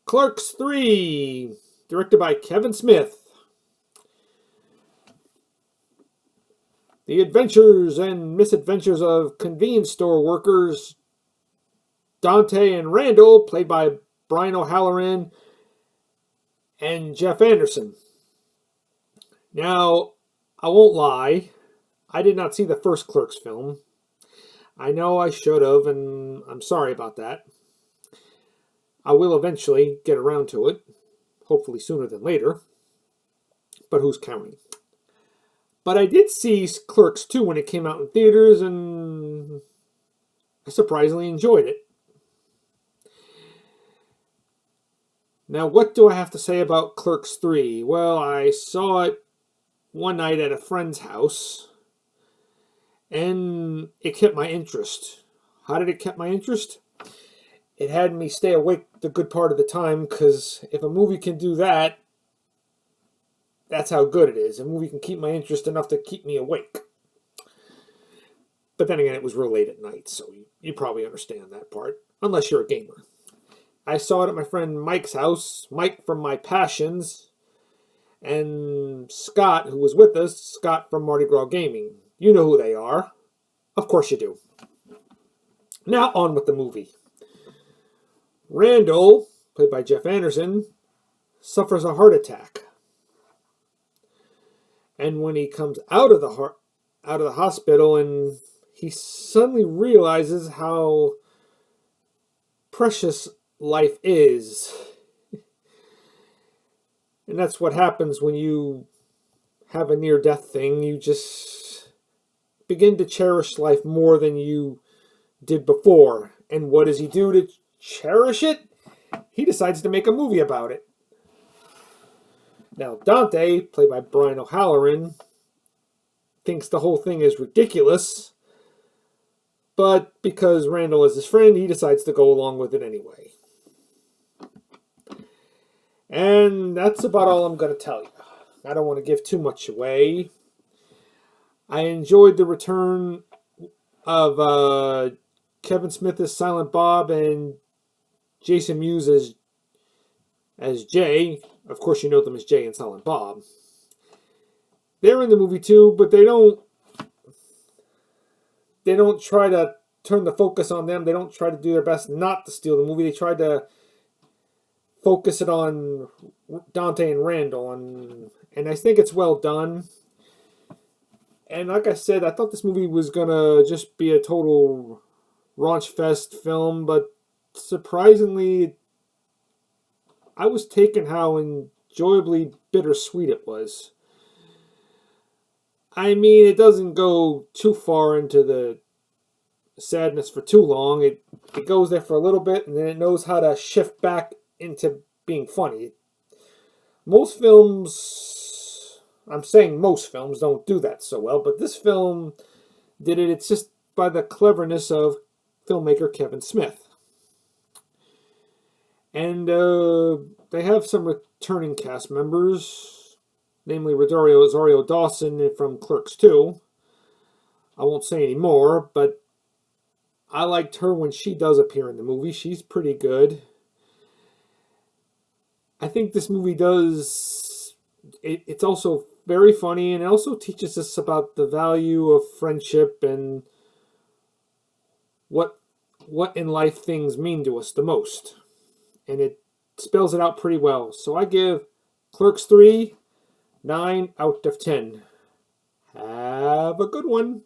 Clerks 3, directed by Kevin Smith. The adventures and misadventures of convenience store workers Dante and Randall, played by Brian O'Halloran and Jeff Anderson. Now, I won't lie, I did not see the first Clerks film. I know I should have, and I'm sorry about that. I will eventually get around to it, hopefully sooner than later, but who's counting? But I did see Clerks 2 when it came out in theaters, and I surprisingly enjoyed it. Now, what do I have to say about Clerks 3? Well, I saw it one night at a friend's house, and it kept my interest. How did it keep my interest? It had me stay awake the good part of the time, because if a movie can do that, that's how good it is. A movie can keep my interest enough to keep me awake. But then again, it was real late at night, so you probably understand that part, unless you're a gamer. I saw it at my friend Mike's house, Mike from My Passions, and Scott, who was with us, Scott from Mardi Gras Gaming. You know who they are. Of course you do. Now on with the movie. Randall, played by Jeff Anderson, suffers a heart attack. And when he comes out of the hospital, and he suddenly realizes how precious life is. And that's what happens when you have a near-death thing. You just begin to cherish life more than you did before. And what does he do to cherish it? He decides to make a movie about it. Now, Dante, played by Brian O'Halloran, thinks the whole thing is ridiculous, but because Randall is his friend, he decides to go along with it anyway. And that's about all I'm going to tell you. I don't want to give too much away. I enjoyed the return of Kevin Smith as Silent Bob and Jason Mewes as Jay. Of course, you know them as Jay and Silent Bob. They're in the movie too, but they don't try to turn the focus on them. They don't try to do their best not to steal the movie. They try to focus it on Dante and Randall, and I think it's well done. And like I said, I thought this movie was gonna just be a total raunch fest film, but surprisingly, I was taken how enjoyably bittersweet it was. I mean, it doesn't go too far into the sadness for too long. It goes there for a little bit, and then it knows how to shift back into being funny. Most films, I'm saying most films don't do that so well, but this film did it. It's just by the cleverness of filmmaker Kevin Smith. And they have some returning cast members, namely Rosario Dawson from Clerks 2. I won't say any more, but I liked her when she does appear in the movie. She's pretty good. I think this movie it's also very funny, and it also teaches us about the value of friendship and what in life things mean to us the most. And it spells it out pretty well. So I give Clerks 3 9 out of 10. Have a good one.